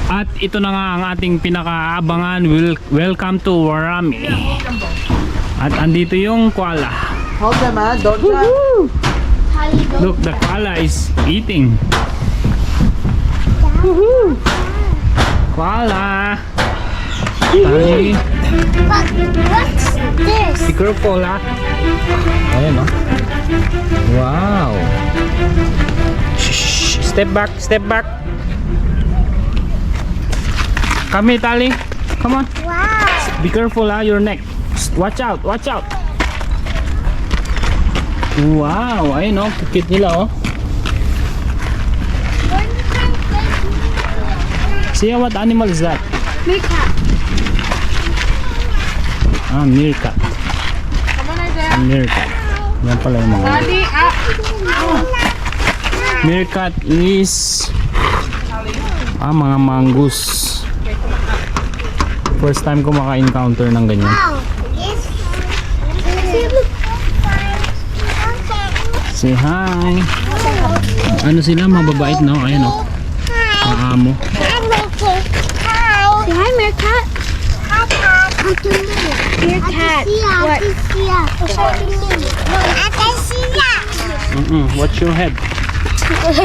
At ito na nga ang ating pinakaabangan. Welcome to Warami. At andito yung koala. Hold them, don't jump. Look, the koala is eating. Koala. Tali. What's this? Be careful, ha. Ayan, oh. Wow. Shh, step back, step back. Come here, Tali. Come on. Wow. Be careful, ha, your neck. Watch out, watch out. Wow, ayun, oh. Cute nila, oh. See, what animal is that? Meerkat. Ah, meerkat. Meerkat. Yan pala yung mga. Meerkat is mga mongoose. First time ko maka-encounter ng ganyan. Wow. Yes. Say hi. Ano sila? Mababait, no? Ayan, oh. Ang amo. Hi. Say hi, Meerkat. Meerkat. What? What's your head? No,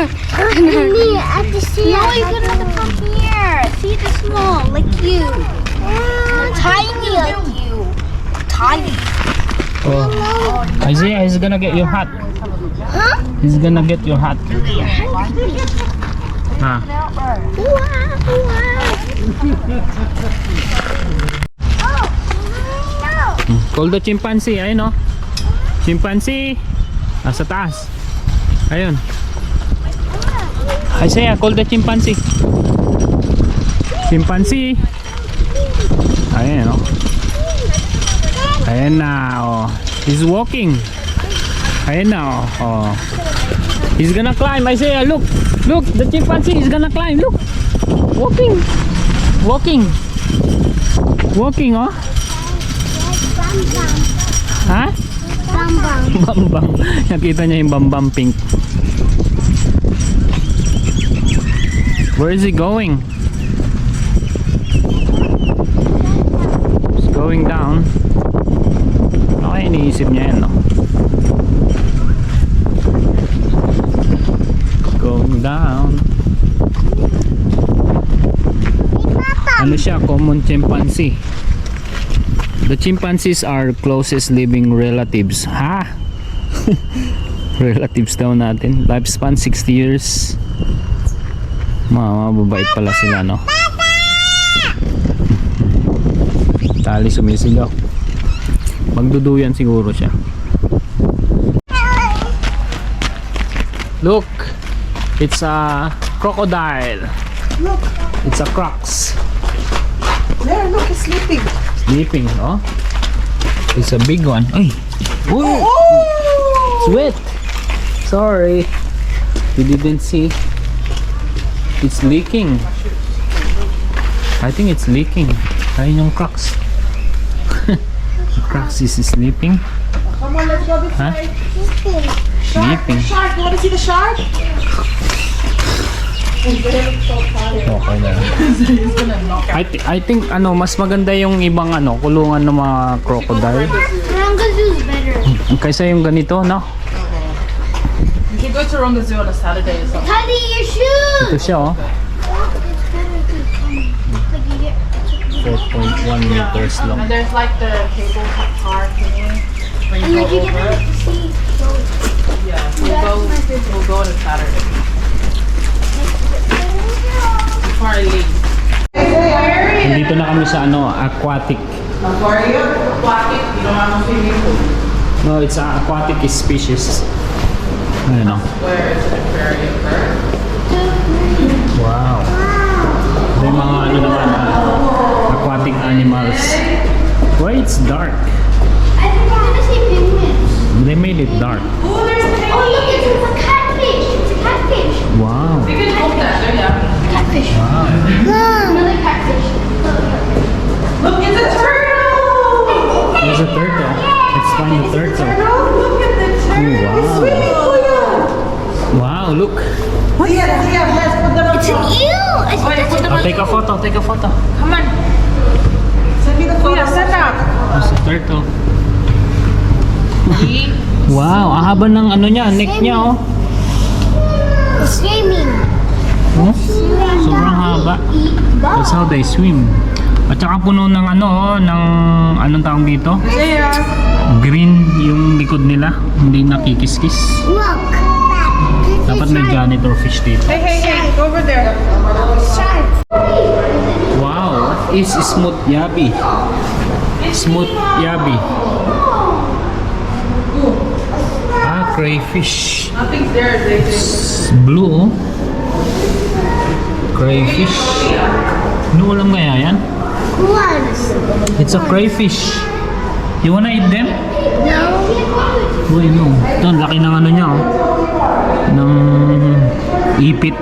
you put it from here. See, the small, like you. Tiny like you. Tiny. Oh, Isaiah, he's gonna get your hat. Huh? He's gonna get your hat. Ah. Call the chimpanzee, ayun, oh. Chimpanzee. Nasa taas. Ayun. Isaiah, call the chimpanzee. Chimpanzee. Ayun, oh. Ayun na, oh. He's walking. Ayun na, oh. Oh. He's gonna climb. Isaiah, look. Look, the chimpanzee is gonna climb. Look. Walking. Walking. Walking, oh. Ha? Bambang. Nakita niya yung bambang pink. Where is he going? He's going down. Okay, iniisip niya yan, no? Going down. Ano siya? Common chimpanzee. The chimpanzees are closest living relatives. Ha? Relatives daw natin. Lifespan 60 years. Mababait pala sila, no? Tali sumisigaw. Magduduyan siguro siya. Look! It's a crocodile. Look, It's a crocs. there, look, he's sleeping. Sleeping, no? It's a big one. Ay! Uy! Oh! It's wet! Sorry. You didn't see. It's leaking. I think it's leaking. Ayun yung crocs. The crocs is sleeping. Come on, let's go this Huh? way. Sleeping. Shark, you want to see the shark? Okay na. I think ano mas maganda yung ibang ano kulungan ng mga crocodile Ranga Zoo is better. kaysa yung ganito, no? You can go to Ronga Zoo on a Saturday or something. Tiny, your shoes. Ito siya, oh. 4.1 meters long. And there's like the cable car thingy. Where And you like go you get over. to see. Yeah, we'll go on a Saturday. Before I leave. Nandito na kami sa ano, aquatic. Aquarium, aquatic, you don't have no swimming pool. No, it's an aquatic species. Ayun, oh. Where is an aquarium bird? Wow. Ito yung mga ano naman, aquatic animals. Why it's dark? I think I'm gonna see penguins. They made it dark. Oh, there's a Oh look, it's a catfish. It's a catfish. Wow. You can hold that there, yeah. Catfish. Wow. Another catfish. Look, it's a turtle! There's a turtle. Let's find the turtle. Look at the turtle. Oh, wow. Swimming, Kuya. Wow, look. Yes, let's put them on It's an eel. Take a photo, take a photo. Come on. Send me the photo. Yeah, send out. There's a turtle. See? Wow, ang haba ng ano niya, neck niya oh. Swimming. Oh, sobrang haba. That's how they swim. At saka puno ng ano oh, ng anong tawag dito? Isaiah. Green yung likod nila, hindi nakikis-kis. Look. Dapat may janitor fish dito. Hey, go over there. Shark. Wow, what is smooth yabi? Smooth yabi. Ah, crayfish. Nothing's there, they Blue oh. Crayfish. Ano ulam kaya yan? Once. It's a crayfish. You wanna eat them? No. Uy, no. Ito, ang laki ng ano niya oh. Ng ipit.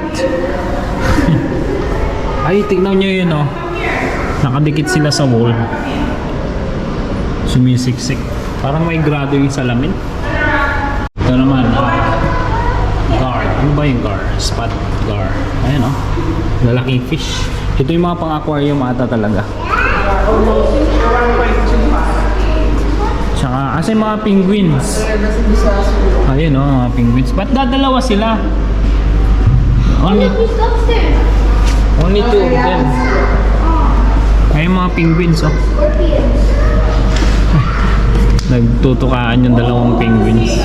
Ay, tignan nyo yun oh. Nakadikit sila sa wall. Sumisiksik. Parang may grado yung salamin. Ito naman, gar. Ano ba yung gar? Spot gar. Ayan oh. Lalaking fish. Ito yung mga pang-aquarium ata talaga. Tsaka, asa yung mga penguins? Ayun oh, mga penguins. Ba't dadalawa sila? Only two of them. Ayun mga penguins oh. Nagtutukaan yung dalawang penguins.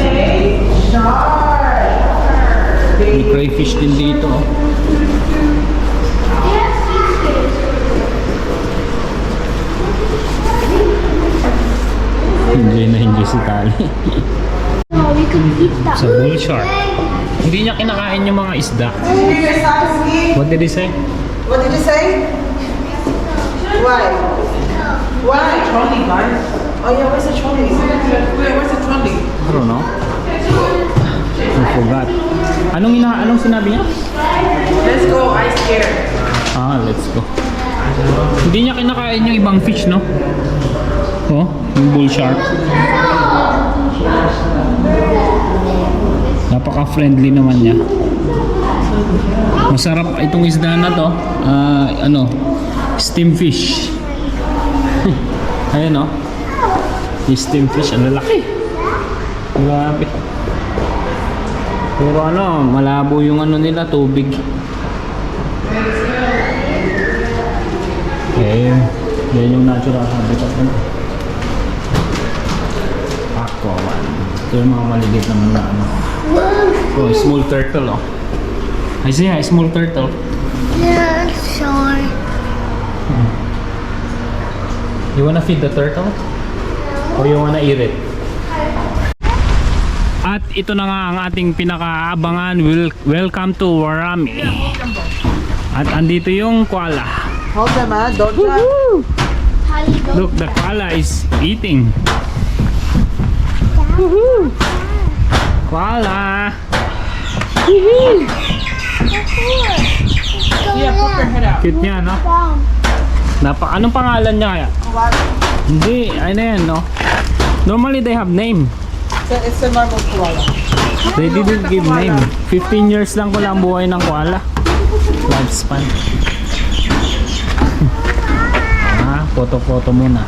May crayfish din dito oh. Enjoy si Tali. Oh, we could eat that. Sa bull shark. Hindi niya kinakain yung mga isda. What did he say? What did you say? Why? Why? Trolley, guys. Oh yeah, where's the trolley? Where's the trolley? I don't know. I forgot. Anong sinabi niya? Let's go, I scared. Ah, let's go. Hindi niya kinakain yung ibang fish, no? Oh, yung bull shark. Napaka-friendly naman niya. Masarap itong isda na to. Steam fish. Ayan, no? Yung steam fish, ang lalaki. Grabe. Pero malabo yung nila, tubig. Yan yung natural habitat nila. Aquaman. Ito yung mga maligit naman na Oh, small turtle oh. I see a small turtle. Yeah, sure. You wanna feed the turtle? Or you wanna eat it? At ito na nga ang ating pinakaabangan. Welcome to Warami. At andito yung koala. Hold them, don't drop. Look, the koala is eating. Koala. Yeah, pop your head out. Cute niya, no? Anong pangalan niya kaya? Hindi, ano yan, no? Normally they have name. It's a normal koala. They didn't give name. 15 years lang ko lang buhay ng koala. Lifespan. Photo muna.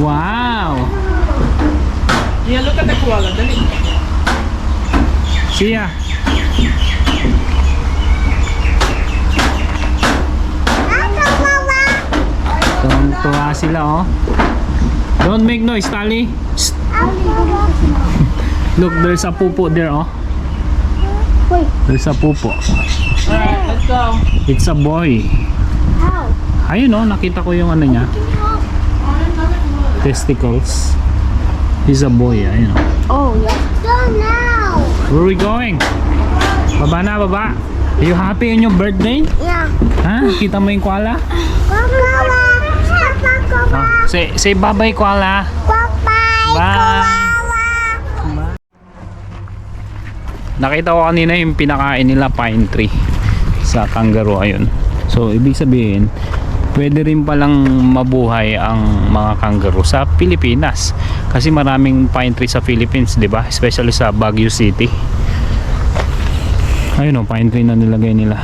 Wow! Yeah, look at the koala. Dali. See ya! Tuwa sila oh. Don't make noise, Tali. Shh. Look, there's a pupo there oh. There's a pupo. Alright, let's go. It's a boy. How? Ayun oh, nakita ko yung niya. Testicles. He's a boy, ayun oh. Oh, yeah. Go now. Where are we going? Baba na, baba. Are you happy on your birthday? Yeah. Ha? Kita mo yung koala? Koala. Oh, say bye-bye koala. Bye-bye. Bye. Nakita ko kanina yung pinakain nila pine tree sa kangaroo ayun. So ibig sabihin pwede rin palang mabuhay ang mga kangaroo sa Pilipinas kasi maraming pine tree sa Philippines, di ba? Especially sa Baguio City. Ayun oh, pine tree na nilagay nila.